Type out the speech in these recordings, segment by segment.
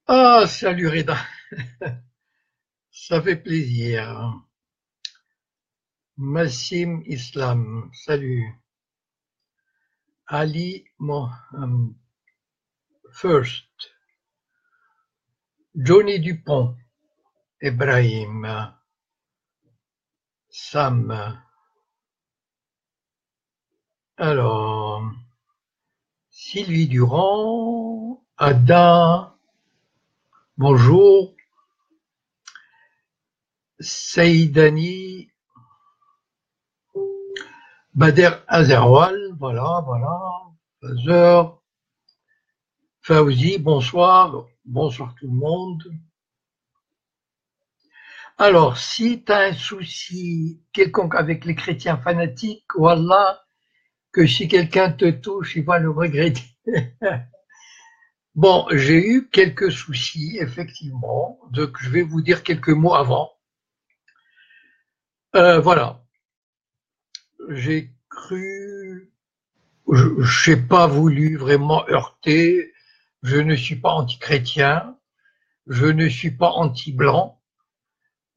Ah, salut Reda, ça fait plaisir. Massim Islam, salut. Ali First, Johnny Dupont, Ibrahim, Sam. Alors, Sylvie Durand, Ada, bonjour. Saïdani, Bader Azerwal, voilà. Fazer, Fauzi, bonsoir. Bonsoir tout le monde. Alors, si tu as un souci quelconque avec les chrétiens fanatiques, voilà, que si quelqu'un te touche, il va le regretter. Bon, j'ai eu quelques soucis, effectivement, donc je vais vous dire quelques mots avant. Voilà, j'ai cru, je n'ai pas voulu vraiment heurter, je ne suis pas anti-chrétien, je ne suis pas anti-blanc.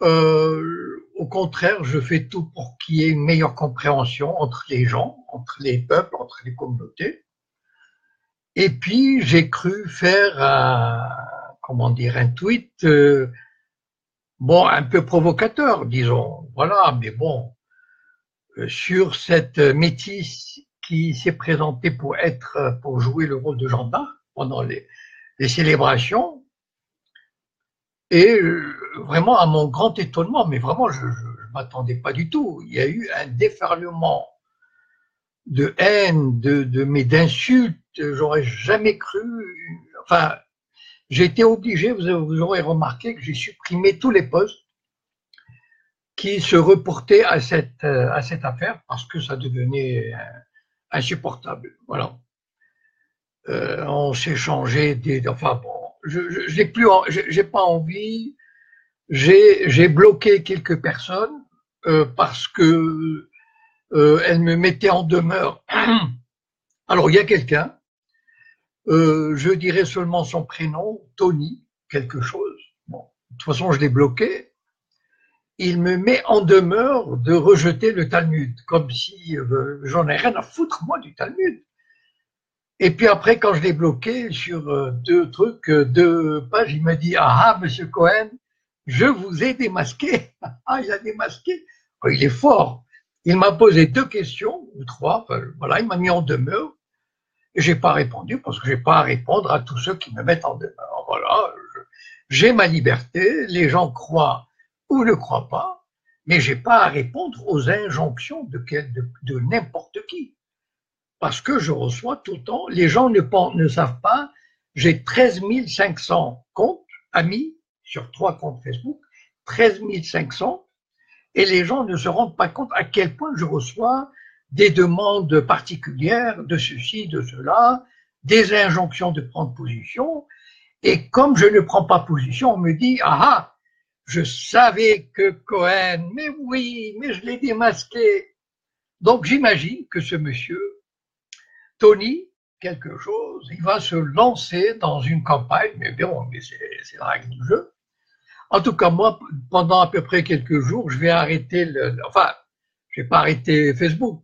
Au contraire, je fais tout pour qu'il y ait une meilleure compréhension entre les gens, entre les peuples, entre les communautés. Et puis, j'ai cru faire un tweet, bon, un peu provocateur, disons. Voilà, mais bon, sur cette métisse qui s'est présentée pour jouer le rôle de gendarme pendant les célébrations. Et vraiment, à mon grand étonnement, mais vraiment, je ne m'attendais pas du tout. Il y a eu un déferlement de haine, mais d'insultes. J'aurais jamais cru. Enfin, j'ai été obligé. Vous aurez remarqué que j'ai supprimé tous les posts qui se reportaient à cette affaire parce que ça devenait insupportable. Voilà. On s'est changé enfin bon, je n'ai plus, j'ai pas envie. J'ai bloqué quelques personnes parce que elles me mettaient en demeure. Alors il y a quelqu'un, je dirais seulement son prénom, Tony, quelque chose. Bon, de toute façon je l'ai bloqué. Il me met en demeure de rejeter le Talmud, comme si j'en ai rien à foutre moi du Talmud. Et puis après, quand je l'ai bloqué sur deux pages, il m'a dit: ah, monsieur Cohen, je vous ai démasqué. Ah, il a démasqué. Oh, il est fort. Il m'a posé deux questions, ou trois, enfin, voilà, il m'a mis en demeure. Et j'ai pas répondu parce que j'ai pas à répondre à tous ceux qui me mettent en demeure. Voilà, j'ai ma liberté, les gens croient ou ne croient pas, mais j'ai pas à répondre aux injonctions de n'importe qui. Parce que je reçois tout le temps, les gens ne savent pas, j'ai 13 500 comptes amis sur 3 comptes Facebook, 13 500, et les gens ne se rendent pas compte à quel point je reçois des demandes particulières de ceci, de cela, des injonctions de prendre position, et comme je ne prends pas position, on me dit: ah, je savais que Cohen, mais oui, mais je l'ai démasqué. Donc j'imagine que ce monsieur Tony, quelque chose, il va se lancer dans une campagne, mais bon, mais c'est la règle du jeu. En tout cas, moi, pendant à peu près quelques jours, je vais arrêter enfin, je vais pas arrêter Facebook,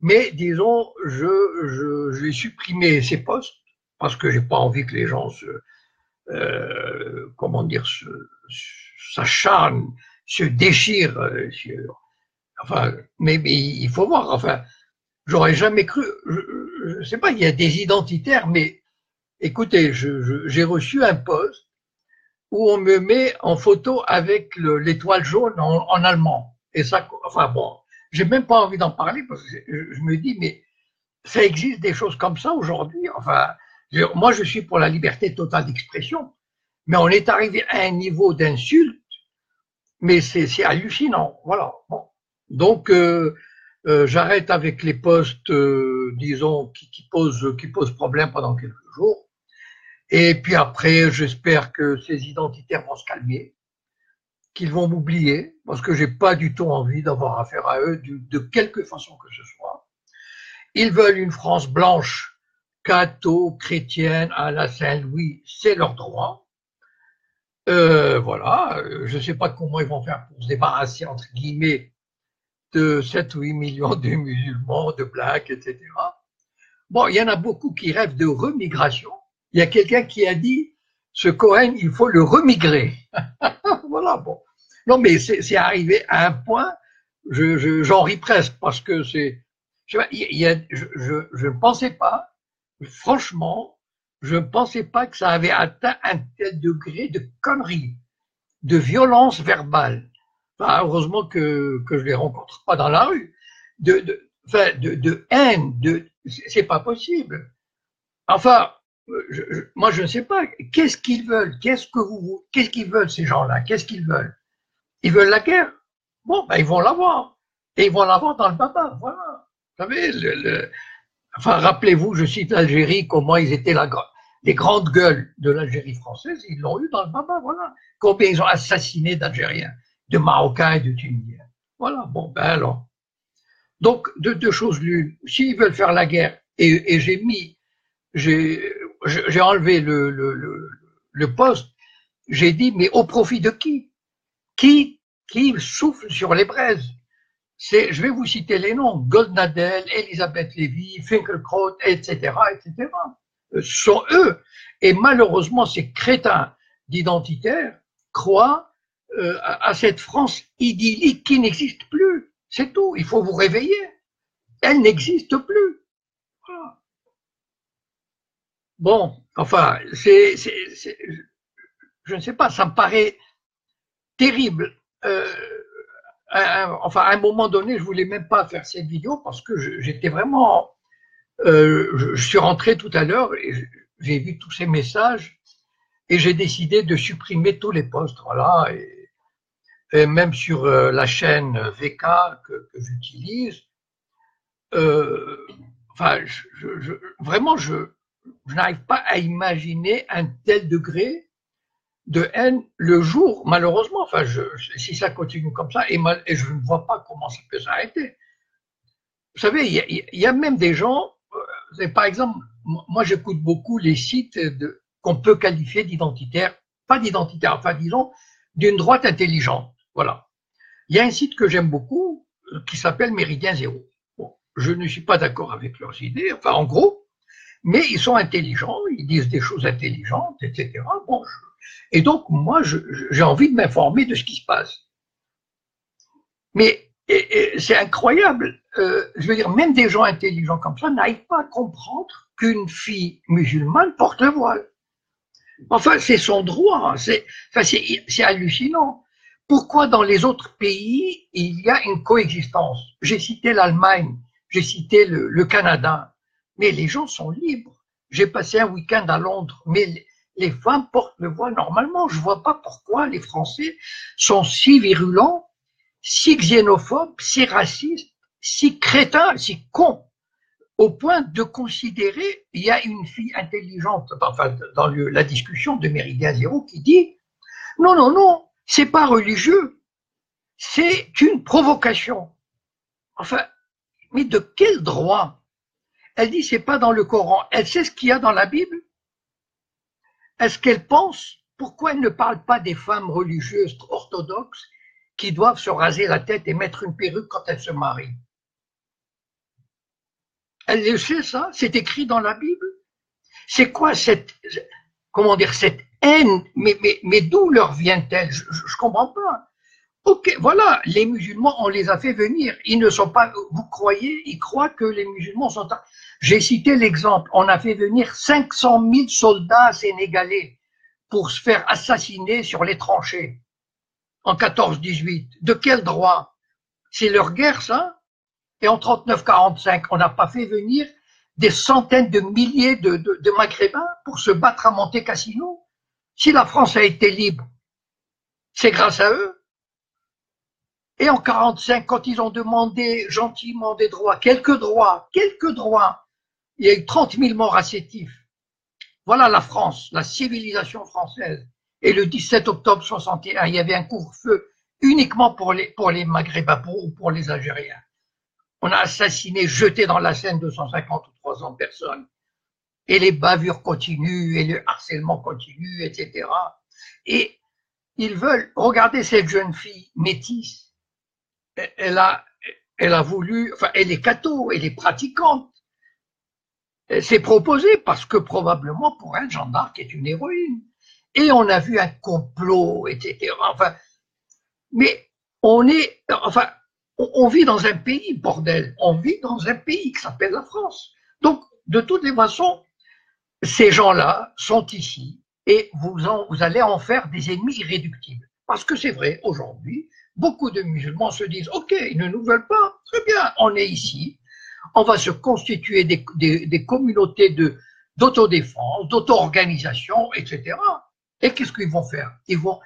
mais disons, je vais supprimer ces posts parce que j'ai pas envie que les gens comment dire, s'acharnent, se déchirent, enfin, mais il faut voir, enfin, j'aurais jamais cru, je sais pas, il y a des identitaires, mais écoutez, j'ai reçu un post où on me met en photo avec l'étoile jaune en allemand. Et ça, enfin bon, j'ai même pas envie d'en parler parce que je me dis, mais ça existe des choses comme ça aujourd'hui. Enfin, moi je suis pour la liberté totale d'expression, mais on est arrivé à un niveau d'insulte, mais c'est hallucinant. Voilà. Bon. Donc, j'arrête avec les posts, disons, qui posent problème pendant quelques jours. Et puis après, j'espère que ces identitaires vont se calmer qu'ils vont m'oublier, parce que j'ai pas du tout envie d'avoir affaire à eux de quelque façon que ce soit. Ils veulent une France blanche, catho, chrétienne, à la Saint-Louis, c'est leur droit. Voilà, je ne sais pas comment ils vont faire pour se débarrasser, entre guillemets, de 7 ou 8 millions de musulmans, de blacks, etc. Bon, il y en a beaucoup qui rêvent de remigration. Il y a quelqu'un qui a dit, ce Cohen, il faut le remigrer. Voilà, bon. Non, mais c'est arrivé à un point, j'en ris presque, parce que c'est, je ne pensais pas, franchement, je ne pensais pas que ça avait atteint un tel degré de conneries, de violence verbale. Enfin, heureusement que je les rencontre pas dans la rue, de haine, c'est pas possible. Enfin, moi je ne sais pas, qu'est-ce qu'ils veulent, qu'est-ce qu'ils veulent ces gens-là, qu'est-ce qu'ils veulent? Ils veulent la guerre. Bon, ben ils vont l'avoir. Et ils vont l'avoir dans le baba, voilà. Vous savez, enfin, rappelez-vous, je cite l'Algérie, comment ils étaient les grandes gueules de l'Algérie française, ils l'ont eu dans le baba, voilà. Combien ils ont assassiné d'Algériens, de Marocains et de Tunisiens. Voilà, bon, ben alors. Donc, deux choses l'une. S'ils veulent faire la guerre, et j'ai enlevé le poste, j'ai dit, mais au profit de qui? Qui souffle sur les braises? Je vais vous citer les noms, Goldnadel, Elisabeth Lévy, Finkielkraut, etc., etc. Ce sont eux. Et malheureusement, ces crétins d'identitaires croient à cette France idyllique qui n'existe plus. C'est tout. Il faut vous réveiller. Elle n'existe plus. Voilà. Bon, enfin, je ne sais pas, ça me paraît terrible. Enfin, à un moment donné, je voulais même pas faire cette vidéo parce que j'étais vraiment. Je suis rentré tout à l'heure et j'ai vu tous ces messages et j'ai décidé de supprimer tous les posts, voilà. Et même sur la chaîne VK que j'utilise, enfin, vraiment, je n'arrive pas à imaginer un tel degré de haine le jour, malheureusement, enfin, si ça continue comme ça, et je ne vois pas comment ça peut s'arrêter. Vous savez, il y a même des gens, par exemple, moi j'écoute beaucoup les sites qu'on peut qualifier d'identitaires, pas d'identitaires, enfin disons, d'une droite intelligente. Voilà. Il y a un site que j'aime beaucoup qui s'appelle Méridien Zéro. Bon, je ne suis pas d'accord avec leurs idées, enfin en gros, mais ils sont intelligents, ils disent des choses intelligentes, etc. Bon, et donc moi j'ai envie de m'informer de ce qui se passe. Mais c'est incroyable, je veux dire, même des gens intelligents comme ça n'arrivent pas à comprendre qu'une fille musulmane porte le voile. Enfin, c'est son droit, c'est hallucinant. Pourquoi dans les autres pays, il y a une coexistence? J'ai cité l'Allemagne, j'ai cité le Canada, mais les gens sont libres. J'ai passé un week-end à Londres, mais les femmes portent le voile normalement. Je ne vois pas pourquoi les Français sont si virulents, si xénophobes, si racistes, si crétins, si cons, au point de considérer, il y a une fille intelligente, enfin, dans la discussion de Méridien Zéro qui dit non, non, non, c'est pas religieux, c'est une provocation. Enfin, mais de quel droit? Elle dit c'est pas dans le Coran, elle sait ce qu'il y a dans la Bible. Est-ce qu'elle pense? Pourquoi elle ne parle pas des femmes religieuses orthodoxes qui doivent se raser la tête et mettre une perruque quand elles se marient? Elle le sait, ça? C'est écrit dans la Bible? C'est quoi cette, comment dire, cette haine? Mais d'où leur vient-elle? Je comprends pas. Ok, voilà, les musulmans, on les a fait venir. Ils ne sont pas, vous croyez, ils croient que les musulmans sont. J'ai cité l'exemple, on a fait venir 500 000 soldats sénégalais pour se faire assassiner sur les tranchées en 14-18. De quel droit? C'est leur guerre, ça? Et en 39-45, on n'a pas fait venir des centaines de milliers de Maghrébins pour se battre à Monte Cassino? Si la France a été libre, c'est grâce à eux. Et en 45, quand ils ont demandé gentiment des droits, quelques droits, il y a eu 30 000 morts à Sétif. Voilà la France, la civilisation française. Et le 17 octobre 61, il y avait un couvre-feu uniquement pour les Maghrébins ou pour les Algériens. On a assassiné, jeté dans la Seine 250 ou 300 personnes. Et les bavures continuent, et le harcèlement continue, etc. Et ils veulent, regardez cette jeune fille métisse, elle a voulu, enfin, elle est catho, elle est pratiquante. Elle s'est proposée parce que probablement pour elle, Jeanne d'Arc est une héroïne. Et on a vu un complot, etc. Enfin, mais on vit dans un pays, bordel. On vit dans un pays qui s'appelle la France. Donc, de toutes les façons, ces gens-là sont ici et vous allez en faire des ennemis irréductibles. Parce que c'est vrai, aujourd'hui, beaucoup de musulmans se disent, OK, ils ne nous veulent pas, très bien, on est ici, on va se constituer des communautés d'autodéfense, d'auto-organisation, etc. Et qu'est-ce qu'ils vont faire? Ils vont,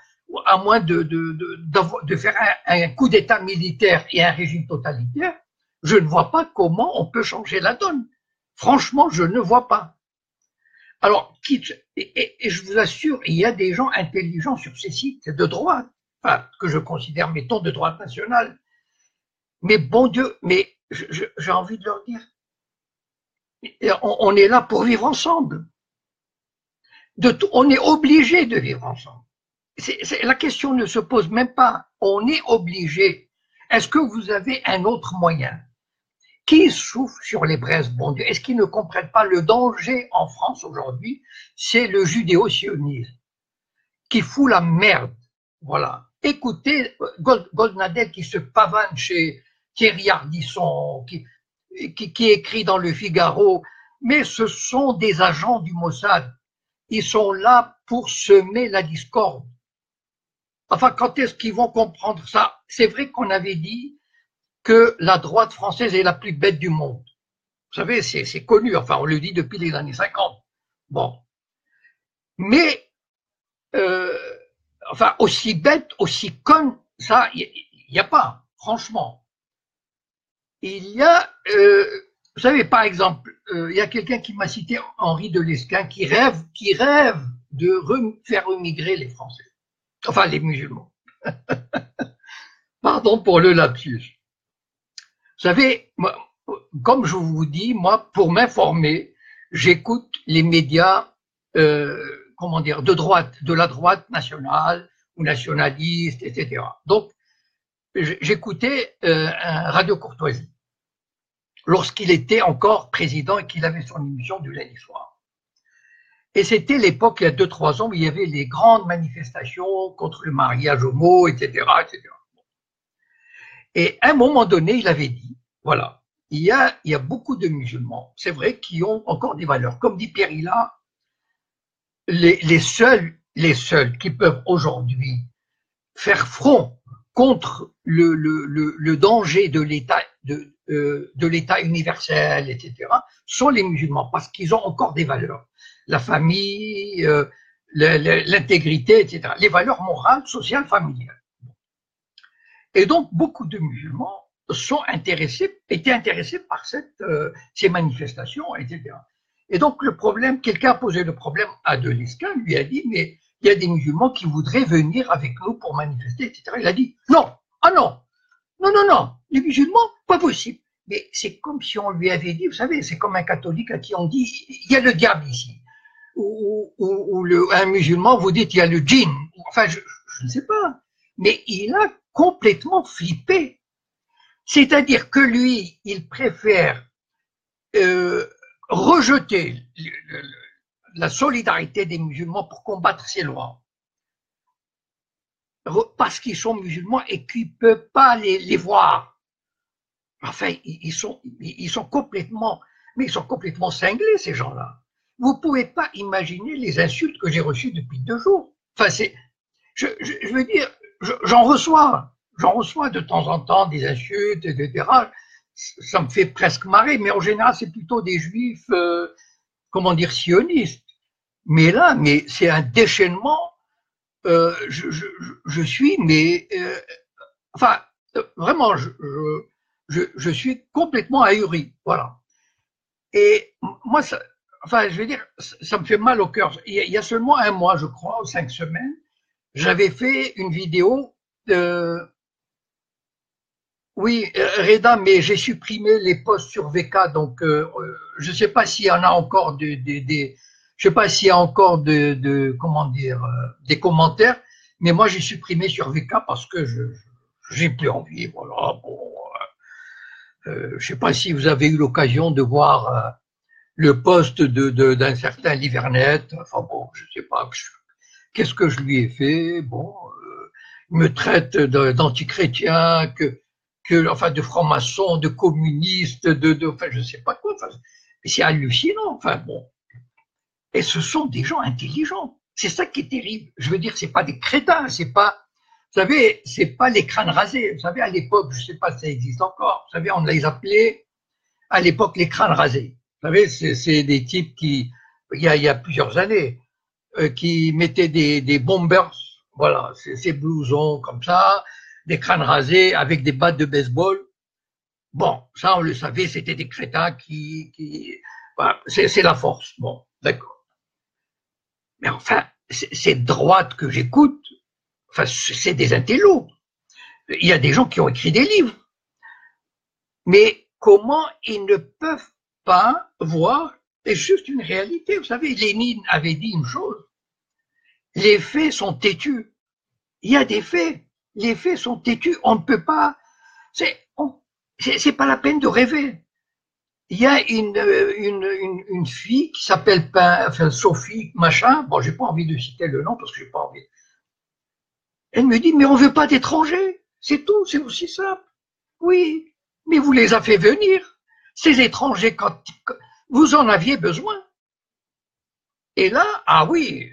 à moins de faire un coup d'État militaire et un régime totalitaire, je ne vois pas comment on peut changer la donne. Franchement, je ne vois pas. Alors, et je vous assure, il y a des gens intelligents sur ces sites de droite, enfin, que je considère, mettons, de droite nationale. Mais bon Dieu, mais j'ai envie de leur dire, on est là pour vivre ensemble. On est obligé de vivre ensemble. La question ne se pose même pas. On est obligé. Est-ce que vous avez un autre moyen? Qui souffle sur les braises, bon Dieu? Est-ce qu'ils ne comprennent pas le danger en France aujourd'hui? C'est le judéo-sionisme qui fout la merde. Voilà. Écoutez Goldnadel qui se pavane chez Thierry Ardisson, qui écrit dans le Figaro, mais ce sont des agents du Mossad. Ils sont là pour semer la discorde. Enfin, quand est-ce qu'ils vont comprendre ça? C'est vrai qu'on avait dit que la droite française est la plus bête du monde. Vous savez, c'est connu, enfin, on le dit depuis les années 50. Bon. Mais, enfin, aussi bête, aussi conne, ça, il n'y a pas, franchement. Il y a, vous savez, par exemple, il y a quelqu'un qui m'a cité Henri de Lesquen qui rêve de faire émigrer les Français. Enfin, les musulmans. Pardon pour le lapsus. Vous savez, moi, comme je vous dis, moi, pour m'informer, j'écoute les médias, comment dire, de droite, de la droite nationale ou nationaliste, etc. Donc, j'écoutais un Radio Courtoisie lorsqu'il était encore président et qu'il avait son émission du lundi soir. Et c'était l'époque, il y a 2-3 ans, où il y avait les grandes manifestations contre le mariage homo, etc., etc. Et à un moment donné, il avait dit, voilà, il y a beaucoup de musulmans, c'est vrai, qui ont encore des valeurs. Comme dit Pierre Hilla, les seuls qui peuvent aujourd'hui faire front contre le danger de l'État universel, etc., sont les musulmans, parce qu'ils ont encore des valeurs. La famille, l'intégrité, etc. Les valeurs morales, sociales, familiales. Et donc, beaucoup de musulmans étaient intéressés par ces manifestations, etc. Et donc, le problème, quelqu'un a posé le problème à de Lesquen, lui a dit, mais il y a des musulmans qui voudraient venir avec nous pour manifester, etc. Il a dit, non, ah non, non, non, non, les musulmans, pas possible. Mais c'est comme si on lui avait dit, vous savez, c'est comme un catholique à qui on dit, il y a le diable ici. Ou un musulman, vous dites, il y a le djinn. Enfin, je ne sais pas. Mais il a complètement flippé. C'est-à-dire que lui, il préfère rejeter la solidarité des musulmans pour combattre ces lois. Parce qu'ils sont musulmans et qu'il ne peut pas les voir. Enfin, ils sont complètement cinglés, ces gens-là. Vous ne pouvez pas imaginer les insultes que j'ai reçues depuis 2 jours. Enfin, je veux dire, j'en reçois de temps en temps des insultes, etc. Ça me fait presque marrer, mais en général, c'est plutôt des juifs, comment dire, sionistes. Mais là, c'est un déchaînement. Je suis, mais enfin, vraiment, je suis complètement ahuri. Voilà. Et moi, enfin, je veux dire, ça me fait mal au cœur. Il y a seulement 1 mois, je crois, ou 5 semaines, j'avais fait une vidéo euh, oui, Reda, mais j'ai supprimé les posts sur VK, donc je ne sais pas s'il y en a encore je sais pas s'il y a encore comment dire, des commentaires, mais moi j'ai supprimé sur VK parce que j'ai plus envie. Voilà. Bon, je sais pas si vous avez eu l'occasion de voir le poste d'un certain Livernet. Enfin bon, je sais pas. Qu'est-ce que je lui ai fait? Bon, il me traite d'antichrétien, enfin, de franc-maçon, de communiste, enfin, je sais pas quoi. Enfin, c'est hallucinant. Enfin, bon. Et ce sont des gens intelligents. C'est ça qui est terrible. Je veux dire, c'est pas des crétins, c'est pas, vous savez, c'est pas les crânes rasés. Vous savez, à l'époque, je sais pas si ça existe encore. Vous savez, on les appelait, à l'époque, les crânes rasés. Vous savez, c'est des types qui, il y a plusieurs années, qui mettaient des bombers, voilà, ces blousons comme ça, des crânes rasés avec des battes de baseball. Bon, ça on le savait, c'était des crétins voilà, c'est la force. Bon, d'accord. Mais enfin, cette droite que j'écoute, enfin, c'est des intellos. Il y a des gens qui ont écrit des livres. Mais comment ils ne peuvent pas voir, c'est juste une réalité. Vous savez, Lénine avait dit une chose, les faits sont têtus. Il y a des faits. Les faits sont têtus. On ne peut pas. C'est pas la peine de rêver. Il y a une fille qui s'appelle enfin, Sophie machin. Bon, j'ai pas envie de citer le nom parce que j'ai pas envie. Elle me dit, mais on veut pas d'étrangers. C'est tout. C'est aussi simple. Oui, mais vous les avez fait venir. Ces étrangers, quand vous en aviez besoin. Et là, ah oui.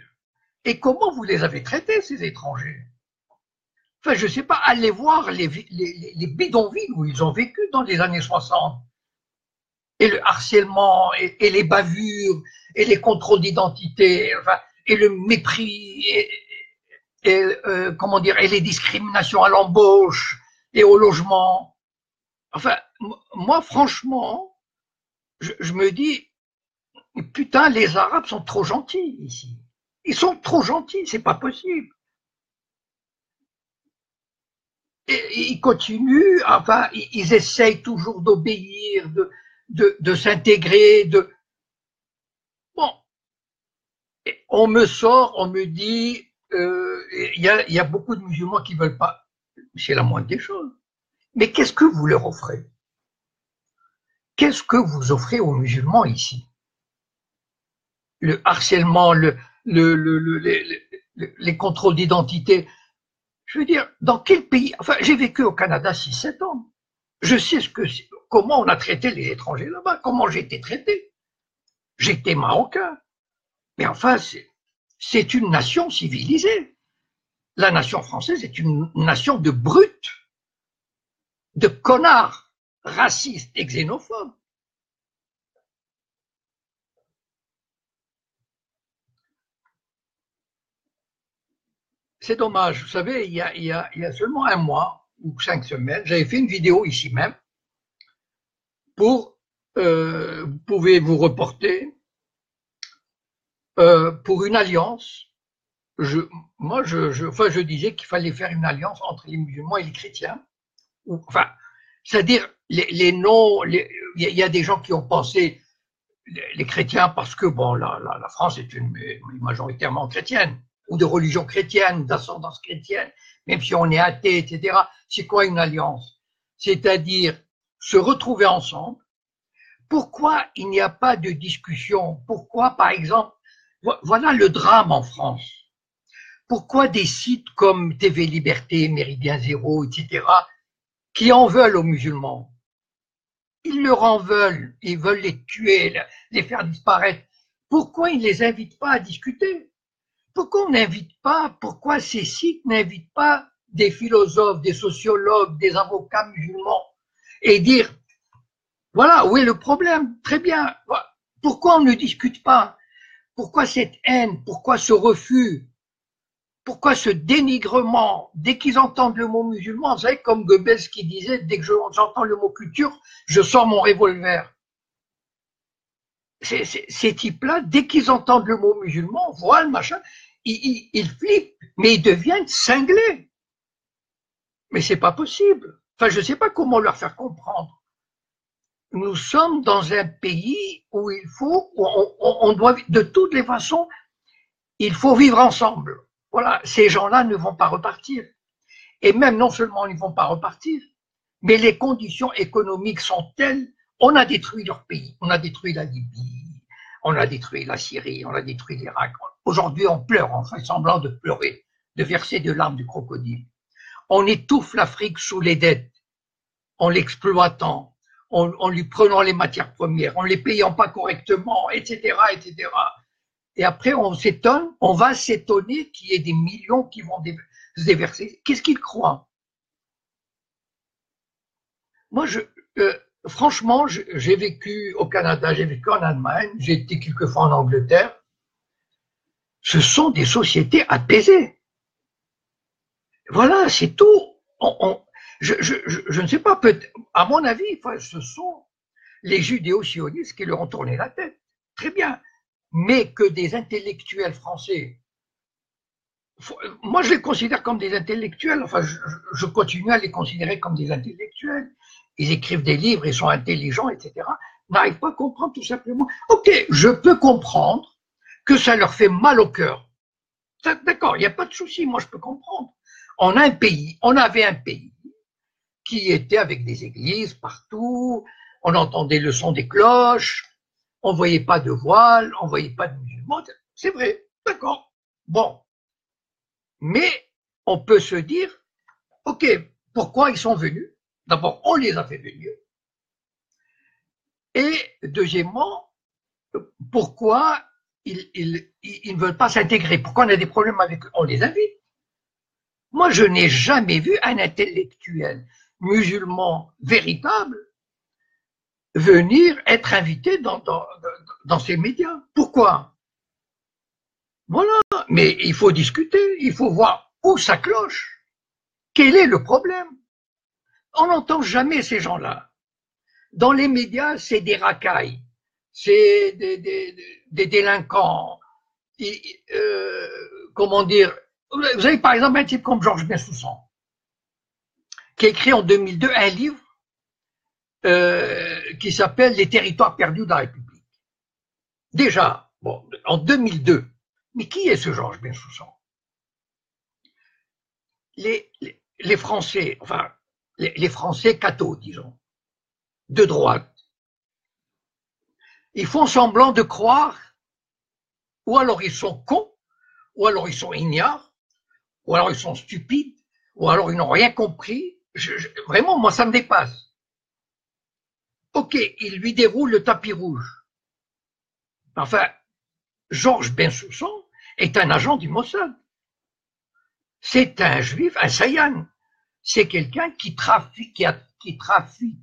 Et comment vous les avez traités, ces étrangers? Enfin, je sais pas, allez voir les bidonvilles où ils ont vécu dans les années 60. Et le harcèlement, et les bavures, et les contrôles d'identité, enfin, et le mépris, comment dire, et les discriminations à l'embauche et au logement. Enfin, moi, franchement, je me dis, putain, les Arabes sont trop gentils ici. Ils sont trop gentils, c'est pas possible. Et ils continuent, enfin, ils essayent toujours d'obéir, de s'intégrer, bon, on me sort, on me dit, y a beaucoup de musulmans qui veulent pas, c'est la moindre des choses. Mais qu'est-ce que vous leur offrez? Qu'est-ce que vous offrez aux musulmans ici? Le harcèlement, les contrôles d'identité. Je veux dire, dans quel pays, enfin, j'ai vécu au Canada 6-7 ans. Je sais comment on a traité les étrangers là-bas, comment j'ai été traité. J'étais marocain. Mais enfin, c'est une nation civilisée. La nation française est une nation de brutes, de connards, racistes et xénophobes. C'est dommage. Vous savez, il y a seulement un mois ou 5 semaines, j'avais fait une vidéo ici même pour, vous pouvez vous reporter, pour une alliance. Enfin, je disais qu'il fallait faire une alliance entre les musulmans et les chrétiens. Enfin, c'est-à-dire les noms, il y a des gens qui ont pensé les chrétiens parce que bon, la France est une majoritairement chrétienne ou de religion chrétienne, d'ascendance chrétienne, même si on est athée, etc. C'est quoi une alliance? C'est-à-dire se retrouver ensemble. Pourquoi il n'y a pas de discussion? Pourquoi, par exemple, voilà le drame en France. Pourquoi des sites comme TV Liberté, Méridien Zéro, etc., qui en veulent aux musulmans? Ils leur en veulent, ils veulent les tuer, les faire disparaître. Pourquoi ils ne les invitent pas à discuter? Pourquoi on n'invite pas, pourquoi ces sites n'invitent pas des philosophes, des sociologues, des avocats musulmans et dire, voilà, où est le problème? Très bien. Pourquoi on ne discute pas? Pourquoi cette haine? Pourquoi ce refus? Pourquoi ce dénigrement? Dès qu'ils entendent le mot musulman, vous savez, comme Goebbels qui disait, dès que j'entends le mot culture, je sors mon revolver. Ces types-là, dès qu'ils entendent le mot musulman, voile, machin, ils flippent, mais ils deviennent cinglés. Mais c'est pas possible. Enfin, je ne sais pas comment leur faire comprendre. Nous sommes dans un pays où il faut, où on doit, de toutes les façons, il faut vivre ensemble. Voilà, ces gens-là ne vont pas repartir. Et même non seulement ils ne vont pas repartir, mais les conditions économiques sont telles, on a détruit leur pays, on a détruit la Libye, on a détruit la Syrie, on a détruit l'Irak. Aujourd'hui, on pleure, on fait semblant de pleurer, de verser de larmes du crocodile. On étouffe l'Afrique sous les dettes, en l'exploitant, en lui prenant les matières premières, en les payant pas correctement, etc., etc. Et après, on s'étonne, on va s'étonner qu'il y ait des millions qui vont se déverser. Qu'est-ce qu'ils croient? Moi, franchement, j'ai vécu au Canada, j'ai vécu en Allemagne, j'ai été quelquefois en Angleterre. Ce sont des sociétés apaisées. Voilà, c'est tout. Je ne sais pas, à mon avis, ce sont les judéo-sionistes qui leur ont tourné la tête. Très bien. Mais que des intellectuels français, moi je les considère comme des intellectuels, enfin je continue à les considérer comme des intellectuels. Ils écrivent des livres, ils sont intelligents, etc. N'arrivent pas à comprendre tout simplement. Ok, je peux comprendre que ça leur fait mal au cœur. D'accord, il n'y a pas de souci, moi je peux comprendre. On avait un pays qui était avec des églises partout, on entendait le son des cloches, on ne voyait pas de voile, on ne voyait pas de musulmans, c'est vrai, d'accord, bon. Mais on peut se dire, ok, pourquoi ils sont venus? D'abord, on les a fait venir. Et deuxièmement, pourquoi ils ne veulent pas s'intégrer? Pourquoi on a des problèmes avec eux? On les invite. Moi, je n'ai jamais vu un intellectuel musulman véritable venir être invité dans ces médias. Pourquoi? Voilà. Mais il faut discuter, il faut voir où ça cloche. Quel est le problème? On n'entend jamais ces gens-là. Dans les médias, c'est des racailles, c'est des délinquants. Comment dire? Vous avez par exemple un type comme Georges Bensoussan, qui a écrit en 2002 un livre qui s'appelle Les territoires perdus de la République. Déjà, bon, en 2002, mais qui est ce Georges Bensoussan? Les Français, enfin, les Français cathos, disons, de droite, ils font semblant de croire, ou alors ils sont cons, ou alors ils sont ignares, ou alors ils sont stupides, ou alors ils n'ont rien compris. Vraiment, moi, ça me dépasse. Ok, il lui déroule le tapis rouge. Enfin, Georges Bensoussan est un agent du Mossad. C'est un juif, un sayan. C'est quelqu'un qui trafique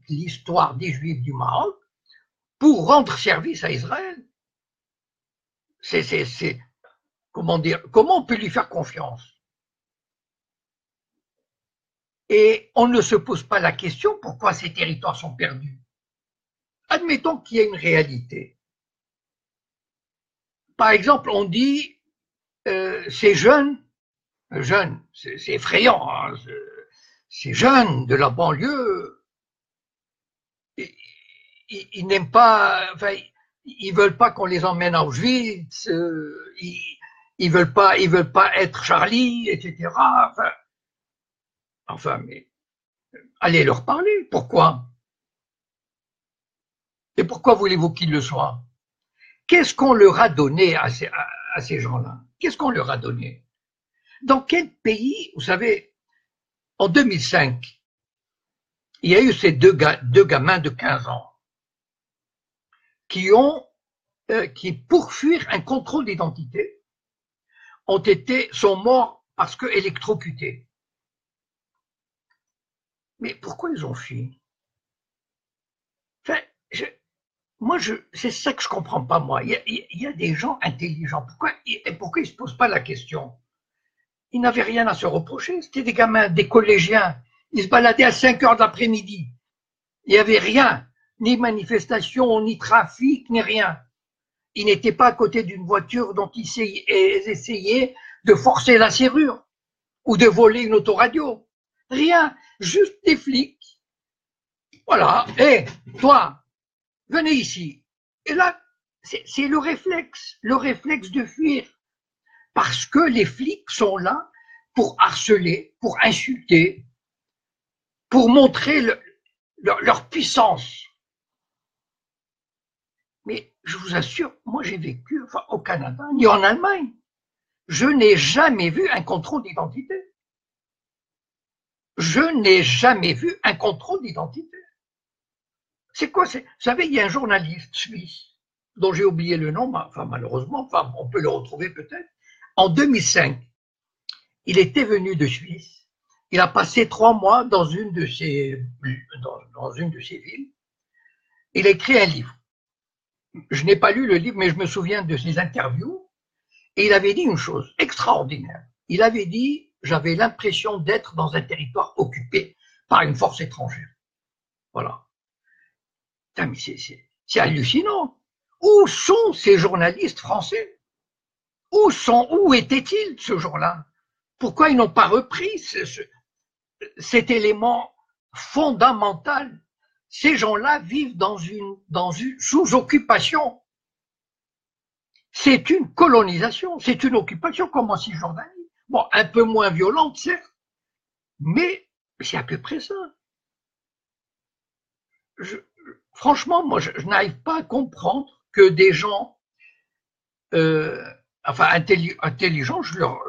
l'histoire des juifs du Maroc pour rendre service à Israël. Comment dire, comment on peut lui faire confiance? Et on ne se pose pas la question pourquoi ces territoires sont perdus. Admettons qu'il y ait une réalité. Par exemple, on dit ces jeunes, c'est effrayant, hein, ces jeunes de la banlieue, ils n'aiment pas, enfin, ils veulent pas qu'on les emmène à Auschwitz, ils veulent pas être Charlie, etc. Enfin, mais allez leur parler. Pourquoi? Et pourquoi voulez-vous qu'ils le soient? Qu'est-ce qu'on leur a donné à ces gens-là? Qu'est-ce qu'on leur a donné? Dans quel pays, vous savez, en 2005, il y a eu ces deux gamins de 15 ans qui, pour fuir un contrôle d'identité, sont morts parce que électrocutés. Mais pourquoi ils ont fui? Enfin, c'est ça que je comprends pas, moi. Il y a des gens intelligents. Pourquoi ils se posent pas la question? Ils n'avaient rien à se reprocher. C'était des gamins, des collégiens. Ils se baladaient à 5 heures de l'après-midi. Il n'y avait rien. Ni manifestation, ni trafic, ni rien. Ils n'étaient pas à côté d'une voiture dont ils essayaient de forcer la serrure ou de voler une autoradio. Rien. juste des flics. Voilà, et toi, venez ici. Et là, c'est le réflexe de fuir. Parce que les flics sont là pour harceler, pour insulter, pour montrer leur puissance. Mais je vous assure, moi j'ai vécu enfin, au Canada, ni en Allemagne. Je n'ai jamais vu un contrôle d'identité. Je n'ai jamais vu un contrôle d'identité. C'est quoi? Vous savez, il y a un journaliste suisse dont j'ai oublié le nom, enfin malheureusement, enfin on peut le retrouver peut-être. En 2005, il était venu de Suisse. Il a passé 3 mois dans une de ces villes. Il a écrit un livre. Je n'ai pas lu le livre, mais je me souviens de ses interviews. Et il avait dit une chose extraordinaire. Il avait dit, j'avais l'impression d'être dans un territoire occupé par une force étrangère. Voilà. Putain, mais c'est hallucinant. Où sont ces journalistes français? Où étaient-ils ce jour-là? Pourquoi ils n'ont pas repris cet élément fondamental? Ces gens-là vivent dans une sous-occupation. C'est une colonisation, c'est une occupation comme en Cisjordanie. Bon, un peu moins violente, certes, mais c'est à peu près ça. Franchement, moi, je n'arrive pas à comprendre que des gens enfin intelligents, je leur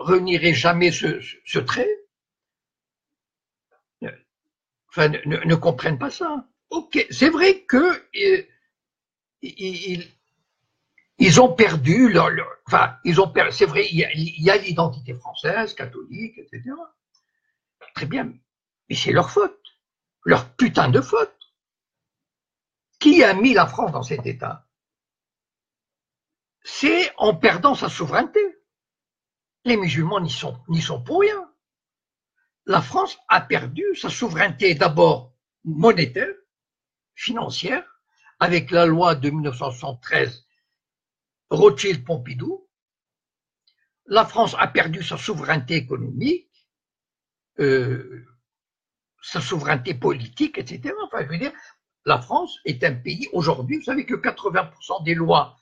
renierai jamais ce trait, enfin, ne comprennent pas ça. Ok, c'est vrai que ils ont perdu enfin, c'est vrai, il y a l'identité française, catholique, etc. Très bien, mais c'est leur faute, leur putain de faute. Qui a mis la France dans cet état? C'est en perdant sa souveraineté. Les musulmans n'y sont pour rien. La France a perdu sa souveraineté d'abord monétaire, financière, avec la loi de 1973 Rothschild-Pompidou. La France a perdu sa souveraineté économique, sa souveraineté politique, etc. Enfin, je veux dire, la France est un pays aujourd'hui, vous savez que 80% des lois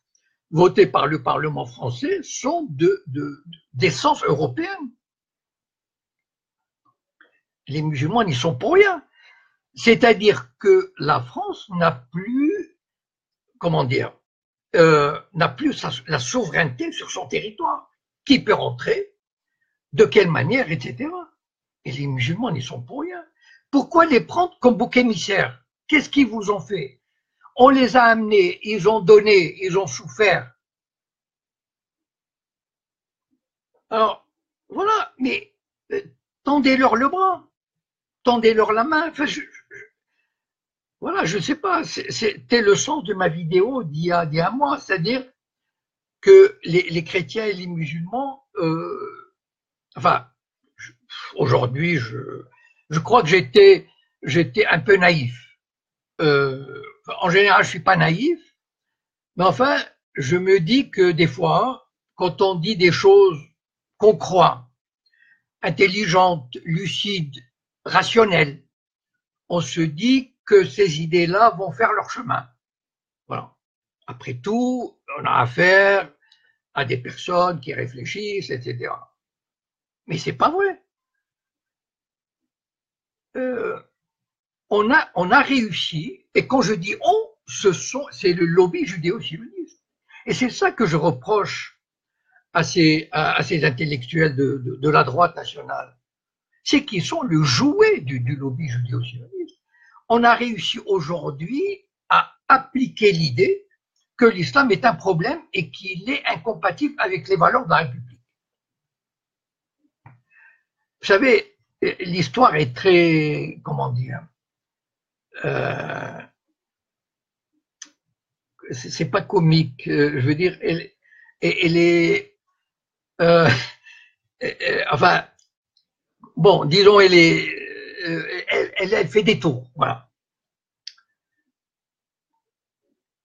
votées par le Parlement français sont d'essence européenne. Les musulmans n'y sont pour rien. C'est-à-dire que la France n'a plus, comment dire, n'a plus la souveraineté sur son territoire. Qui peut rentrer, de quelle manière, etc. Et les musulmans n'y sont pour rien. Pourquoi les prendre comme bouc émissaire? Qu'est-ce qu'ils vous ont fait? On les a amenés, ils ont donné, ils ont souffert. Alors, voilà, mais tendez-leur le bras, tendez-leur la main. Enfin, voilà, je ne sais pas, c'était le sens de ma vidéo d'il y a un mois, c'est-à-dire que les chrétiens et les musulmans, enfin, aujourd'hui, je crois que j'étais un peu naïf. En général, je suis pas naïf, mais enfin, je me dis que des fois, quand on dit des choses qu'on croit, intelligentes, lucides, rationnelles, on se dit que ces idées-là vont faire leur chemin. Voilà. Après tout, on a affaire à des personnes qui réfléchissent, etc. Mais c'est pas vrai. On a réussi, et quand je dis on, c'est le lobby judéo-sioniste. Et c'est ça que je reproche à ces intellectuels de la droite nationale. C'est qu'ils sont le jouet du lobby judéo-sioniste. On a réussi aujourd'hui à appliquer l'idée que l'islam est un problème et qu'il est incompatible avec les valeurs de la République. Vous savez, l'histoire est très, comment dire, c'est pas comique, je veux dire, elle est, enfin, bon, disons, elle fait des tours, voilà.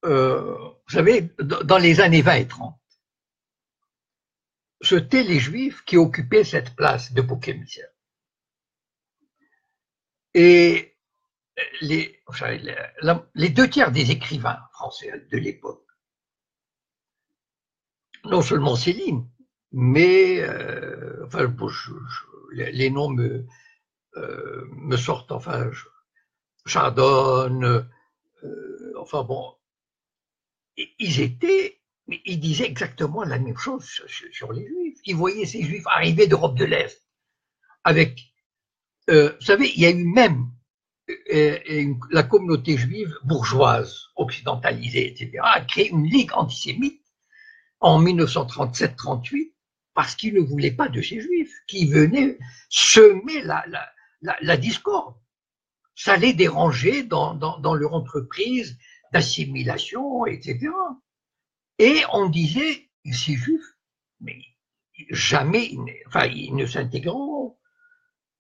Vous savez, dans les années 20 et 30, c'étaient les Juifs qui occupaient cette place de bouc émissaire. Et les deux tiers des écrivains français de l'époque, non seulement Céline, mais enfin, bon, les noms me sortent, enfin, Chardonne, enfin bon, ils disaient exactement la même chose sur les Juifs. Ils voyaient ces Juifs arriver d'Europe de l'Est avec, vous savez, il y a eu même la communauté juive bourgeoise, occidentalisée, etc., a créé une ligue antisémite en 1937-38 parce qu'ils ne voulaient pas de ces Juifs qui venaient semer la discorde. Ça les dérangeait dans leur entreprise d'assimilation, etc. Et on disait, ces Juifs, mais jamais, enfin, ils ne s'intégreront,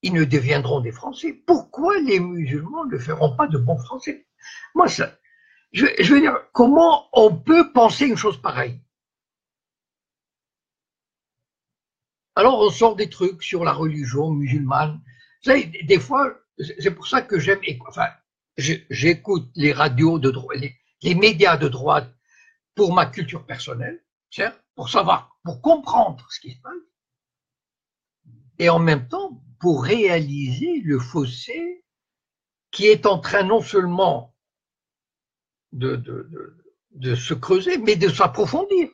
ils ne deviendront des Français. Pourquoi les musulmans ne feront pas de bons Français? Moi, ça, je veux dire, comment on peut penser une chose pareille? Alors, on sort des trucs sur la religion musulmane. Vous savez, des fois, c'est pour ça que j'aime, enfin, j'écoute les radios de droite, les médias de droite pour ma culture personnelle, certes, pour savoir, pour comprendre ce qui se passe, et en même temps, pour réaliser le fossé qui est en train non seulement de se creuser, mais de s'approfondir.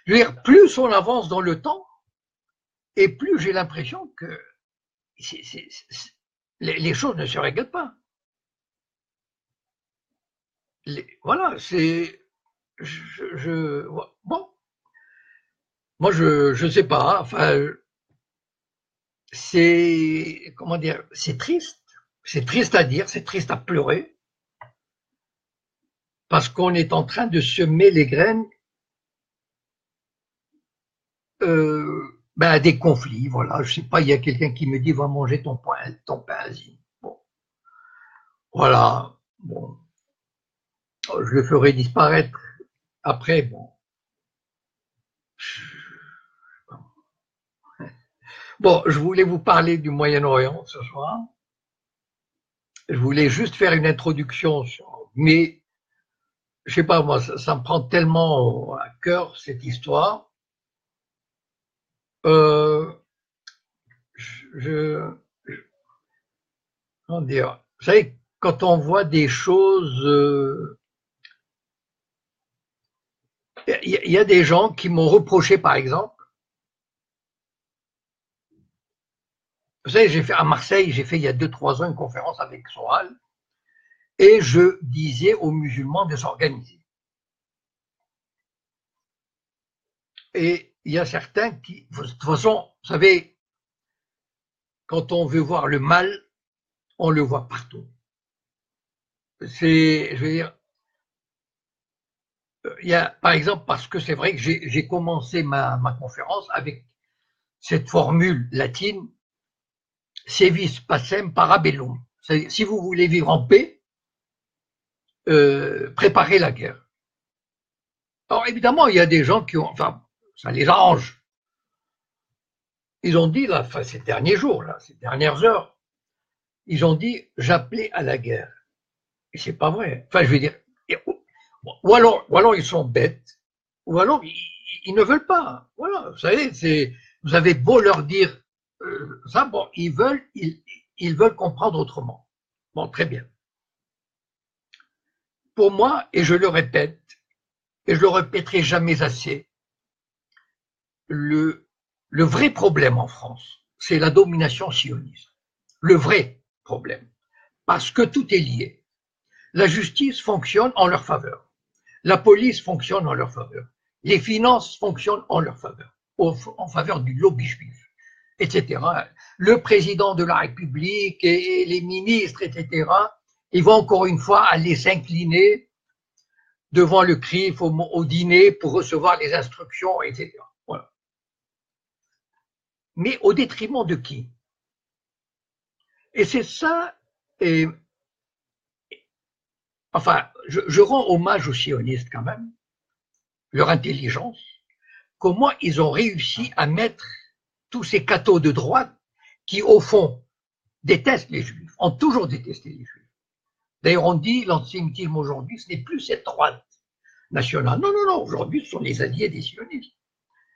Je veux dire, plus on avance dans le temps, et plus j'ai l'impression que les choses ne se règlent pas. Voilà, c'est, bon, moi je sais pas, enfin, c'est, comment dire, c'est triste à dire, c'est triste à pleurer, parce qu'on est en train de semer les graines des conflits, voilà. Je sais pas, il y a quelqu'un qui me dit va manger ton pain asile. Bon, voilà. Bon, je le ferai disparaître après. Bon, bon, je voulais vous parler du Moyen-Orient ce soir. Je voulais juste faire une introduction mais je sais pas moi, ça me prend tellement à cœur cette histoire. Euh, je, comment dire, vous savez, quand on voit des choses, y a des gens qui m'ont reproché, par exemple, vous savez, j'ai fait à Marseille, j'ai fait il y a 2-3 ans une conférence avec Soral, et je disais aux musulmans de s'organiser. Et il y a certains qui, de toute façon, vous savez, quand on veut voir le mal, on le voit partout. C'est, je veux dire, il y a, par exemple, parce que c'est vrai que j'ai commencé ma conférence avec cette formule latine, sevis pacem parabellum. Si vous voulez vivre en paix, préparez la guerre. Alors évidemment, il y a des gens qui ont, enfin, ça les arrange. Ils ont dit, là, enfin, ces derniers jours, là, ces dernières heures, ils ont dit, j'appelais à la guerre. Et c'est pas vrai. Enfin, je veux dire, ou alors ils sont bêtes, ou alors ils ne veulent pas. Voilà, vous savez, vous avez beau leur dire ça, bon, ils veulent comprendre autrement. Bon, très bien. Pour moi, et je le répète, et je le répéterai jamais assez, le, le vrai problème en France, c'est la domination sioniste. Le vrai problème. Parce que tout est lié. La justice fonctionne en leur faveur. La police fonctionne en leur faveur. Les finances fonctionnent en leur faveur, en faveur du lobby juif, etc. Le président de la République et les ministres, etc., ils vont encore une fois aller s'incliner devant le CRIF au dîner pour recevoir les instructions, etc. Voilà. Mais au détriment de qui? Et c'est ça, et, enfin, je rends hommage aux sionistes quand même, leur intelligence, comment ils ont réussi à mettre tous ces cathos de droite qui, au fond, détestent les juifs, ont toujours détesté les juifs. D'ailleurs, on dit l'antisémitisme aujourd'hui, ce n'est plus cette droite nationale. Non, non, non, aujourd'hui, ce sont les alliés des sionistes.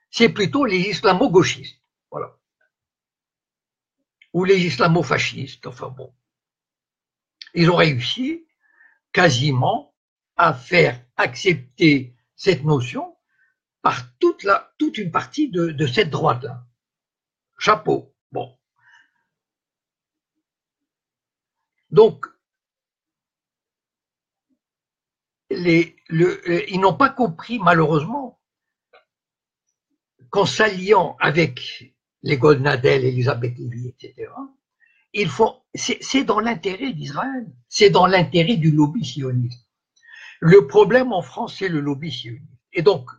C'est plutôt les islamo-gauchistes, voilà. Ou les islamo-fascistes, enfin bon. Ils ont réussi quasiment à faire accepter cette notion par toute une partie de cette droite-là. Chapeau. Bon. Donc, ils n'ont pas compris, malheureusement, qu'en s'alliant avec les Goldnadel, Elisabeth Lévy, etc., c'est dans l'intérêt d'Israël, c'est dans l'intérêt du lobby sioniste. Le problème en France, c'est le lobby sioniste. Et donc,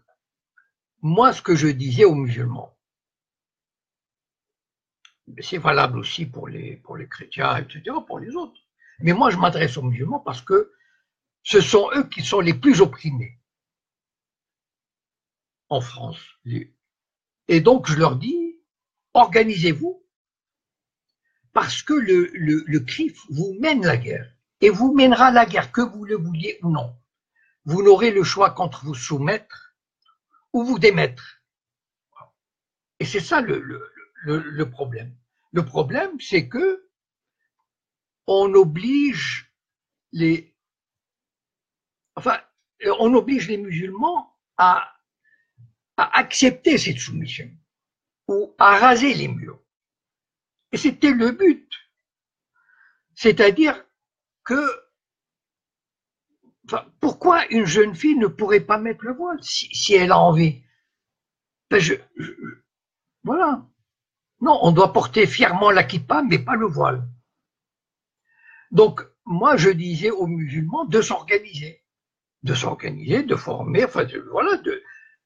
moi, ce que je disais aux musulmans, c'est valable aussi pour les chrétiens, etc., pour les autres. Mais moi, je m'adresse aux musulmans parce que ce sont eux qui sont les plus opprimés en France. Et donc, je leur dis, organisez-vous, parce que le CRIF vous mène la guerre, et vous mènera la guerre, que vous le vouliez ou non. Vous n'aurez le choix qu'entre vous soumettre ou vous démettre. Et c'est ça le problème. Le problème, c'est que on oblige on oblige les musulmans à accepter cette soumission ou à raser les murs. Et c'était le but. C'est-à-dire que, pourquoi une jeune fille ne pourrait pas mettre le voile si elle a envie? Voilà. Non, on doit porter fièrement la kippa, mais pas le voile. Donc, moi, je disais aux musulmans de s'organiser, de former,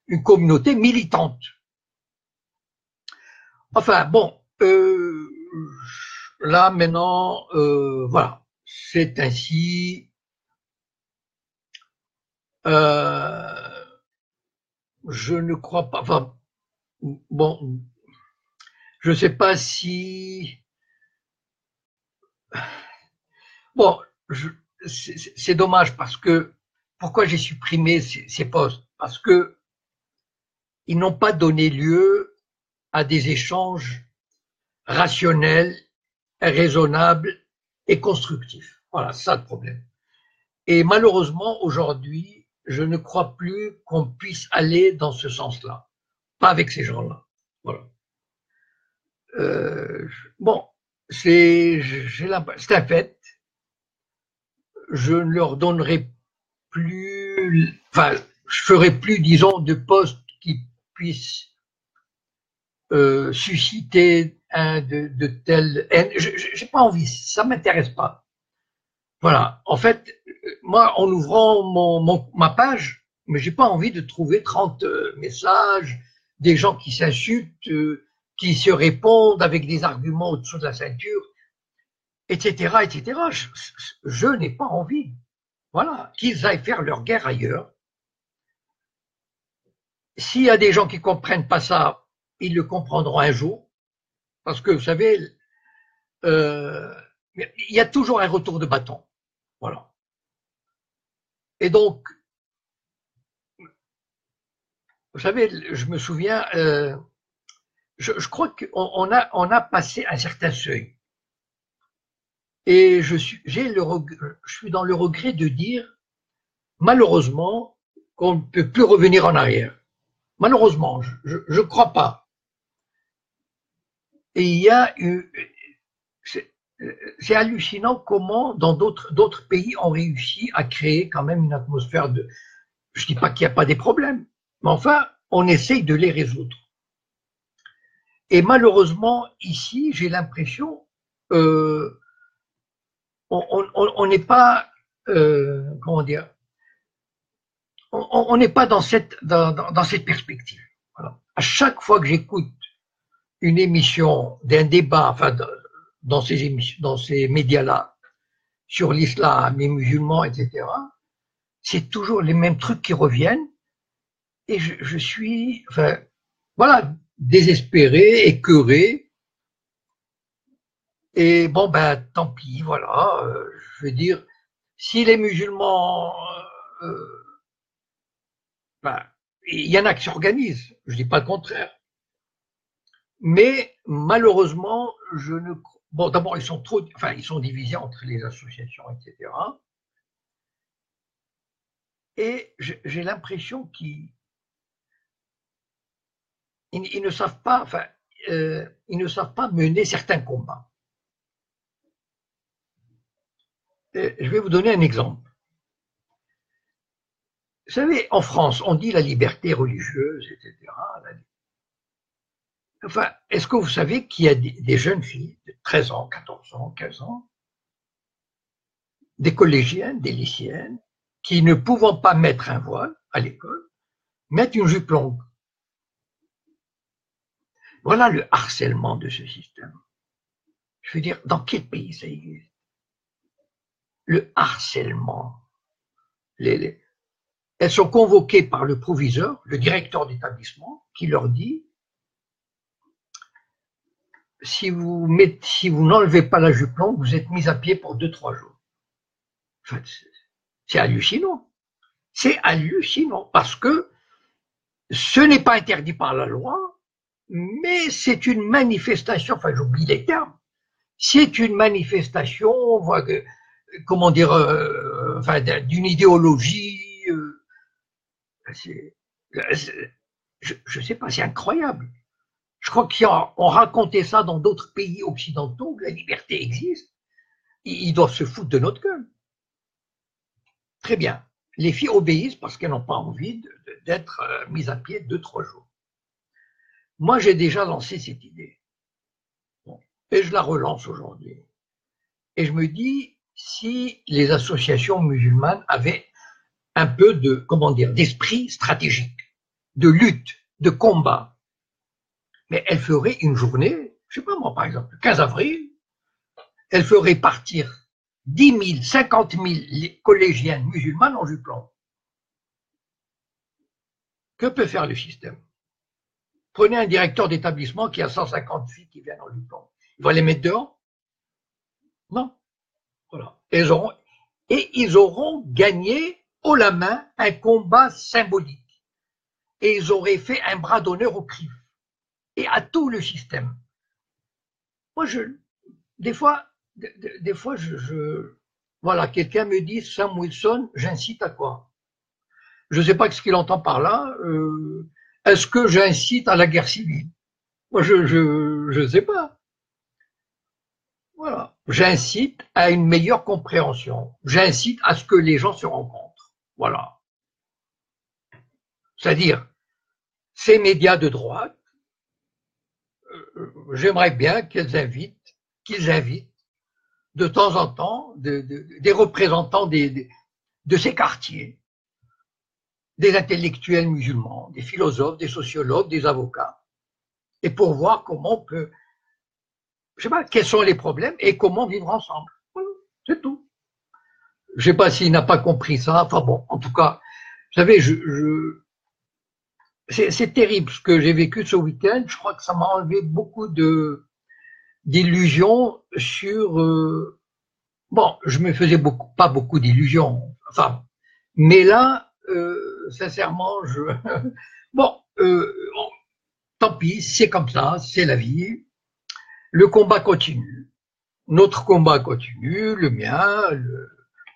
une communauté militante. Enfin, bon, là, maintenant, voilà, c'est ainsi. Je ne crois pas, enfin, bon, je ne sais pas si... Bon, c'est dommage parce que, pourquoi j'ai supprimé ces postes? Parce que ils n'ont pas donné lieu à des échanges rationnels, raisonnables et constructifs. Voilà, c'est ça le problème. Et malheureusement, aujourd'hui, je ne crois plus qu'on puisse aller dans ce sens-là. Pas avec ces gens-là. Voilà. Bon, c'est un fait. Je ne leur donnerai plus, enfin, je ferai plus, disons, de postes qui puissent susciter de telles haines. J'ai pas envie, ça m'intéresse pas. Voilà. En fait, moi, en ouvrant ma page, mais j'ai pas envie de trouver 30 messages, des gens qui s'insultent, qui se répondent avec des arguments au-dessous de la ceinture, etc., etc. Je n'ai pas envie. Voilà. Qu'ils aillent faire leur guerre ailleurs. S'il y a des gens qui comprennent pas ça, ils le comprendront un jour. Parce que, vous savez, il y a toujours un retour de bâton. Voilà. Et donc, vous savez, je me souviens, je crois qu'on a passé un certain seuil. Et je suis dans le regret de dire, malheureusement, qu'on ne peut plus revenir en arrière. Malheureusement, je ne crois pas. Et il y a eu, c'est hallucinant comment dans d'autres pays on réussit à créer quand même une atmosphère de, je dis pas qu'il n'y a pas des problèmes, mais enfin, on essaye de les résoudre. Et malheureusement, ici, j'ai l'impression, on n'est pas, comment dire, on n'est pas dans cette perspective. Voilà. À chaque fois que j'écoute une émission, d'un débat, enfin, dans ces médias-là, sur l'islam, les musulmans, etc., c'est toujours les mêmes trucs qui reviennent, et je suis, enfin, voilà, désespéré, écœuré, Et bon, ben, tant pis, voilà. Je veux dire, si les musulmans, euh, ben, il y en a qui s'organisent, je dis pas le contraire. Mais malheureusement, je ne. Bon, d'abord, ils sont trop, enfin, ils sont divisés entre les associations, etc. Et j'ai l'impression qu'ils ils ne savent pas, enfin, ils ne savent pas mener certains combats. Je vais vous donner un exemple. Vous savez, en France, on dit la liberté religieuse, etc. Enfin, est-ce que vous savez qu'il y a des jeunes filles de 13 ans, 14 ans, 15 ans, des collégiennes, des lycéennes, qui ne pouvant pas mettre un voile à l'école, mettent une jupe longue. Voilà le harcèlement de ce système. Je veux dire, dans quel pays ça existe? Le harcèlement. Elles sont convoquées par le proviseur, le directeur d'établissement, qui leur dit si vous n'enlevez pas la jupe longue, vous êtes mis à pied pour 2-3 jours. Enfin, c'est hallucinant. C'est hallucinant parce que ce n'est pas interdit par la loi, mais c'est une manifestation, enfin j'oublie les termes, c'est une manifestation, comment dire, enfin, d'une idéologie, je ne sais pas, c'est incroyable. Je crois qu'on racontait ça dans d'autres pays occidentaux où la liberté existe. Ils doivent se foutre de notre gueule. Très bien. Les filles obéissent parce qu'elles n'ont pas envie d'être mises à pied 2-3 jours. Moi, j'ai déjà lancé cette idée. Bon. Et je la relance aujourd'hui. Et je me dis, si les associations musulmanes avaient un peu de, comment dire, d'esprit stratégique, de lutte, de combat, mais elles feraient une journée, je sais pas moi, par exemple, le 15 avril, elles feraient partir 10 000, 50 000 collégiennes musulmanes en jupe longue. Que peut faire le système? Prenez un directeur d'établissement qui a 150 filles qui viennent en jupe longue. Il va les mettre dehors? Non. Voilà. Ils auront gagné haut la main un combat symbolique. Et ils auraient fait un bras d'honneur au CRIF et à tout le système. Moi, des fois, voilà, quelqu'un me dit, Sam Wilson, j'incite à quoi? Je ne sais pas ce qu'il entend par là. Est-ce que j'incite à la guerre civile? Moi, je ne sais pas. Voilà. J'incite à une meilleure compréhension. J'incite à ce que les gens se rencontrent. Voilà. C'est-à-dire, ces médias de droite, j'aimerais bien qu'ils invitent de temps en temps des représentants de ces quartiers, des intellectuels musulmans, des philosophes, des sociologues, des avocats, et pour voir comment on peut, je sais pas, quels sont les problèmes et comment vivre ensemble. Voilà, c'est tout. Je sais pas s'il n'a pas compris ça. Enfin bon, en tout cas, vous savez, c'est terrible ce que j'ai vécu ce week-end. Je crois que ça m'a enlevé beaucoup d'illusions sur. Bon, je me faisais pas beaucoup d'illusions. Enfin, mais là, sincèrement, bon, tant pis, c'est comme ça, c'est la vie. Le combat continue. Notre combat continue, le mien,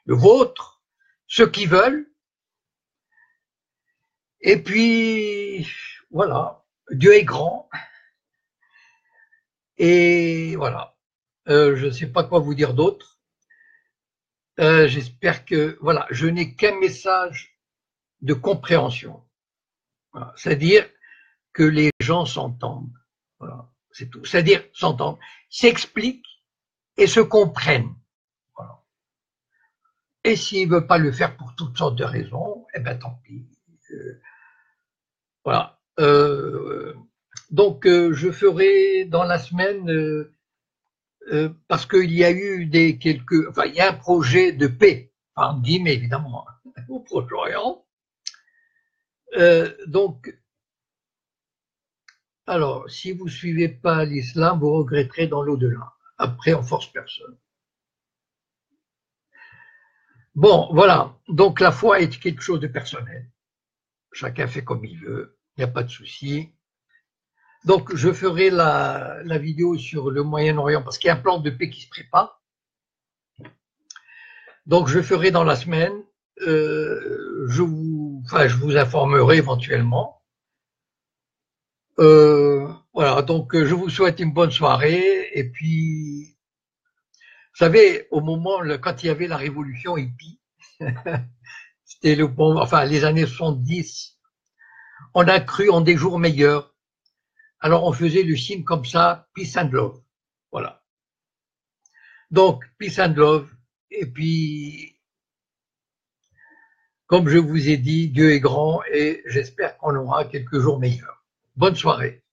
le vôtre, ceux qui veulent. Et puis, voilà, Dieu est grand. Et voilà, je ne sais pas quoi vous dire d'autre. J'espère que, voilà, je n'ai qu'un message de compréhension. Voilà. C'est-à-dire que les gens s'entendent. Voilà, c'est tout. C'est-à-dire s'entendent, s'expliquent et se comprennent. Voilà. Et s'ils ne veulent pas le faire pour toutes sortes de raisons, eh ben tant pis. Voilà. Donc, je ferai dans la semaine, parce qu'il y a eu enfin, il y a un projet de paix, en guillemets évidemment, au Proche-Orient. Donc, alors, si vous ne suivez pas l'islam, vous regretterez dans l'au-delà. Après, on force personne. Bon, voilà. Donc, la foi est quelque chose de personnel. Chacun fait comme il veut. Il n'y a pas de souci. Donc, je ferai la vidéo sur le Moyen-Orient parce qu'il y a un plan de paix qui se prépare. Donc, je ferai dans la semaine. Je vous informerai éventuellement. Voilà. Donc, je vous souhaite une bonne soirée. Et puis, vous savez, au moment, quand il y avait la révolution hippie, c'était les années 70, on a cru en des jours meilleurs. Alors, on faisait le signe comme ça, peace and love. Voilà. Donc, peace and love. Et puis, comme je vous ai dit, Dieu est grand et j'espère qu'on aura quelques jours meilleurs. Bonne soirée.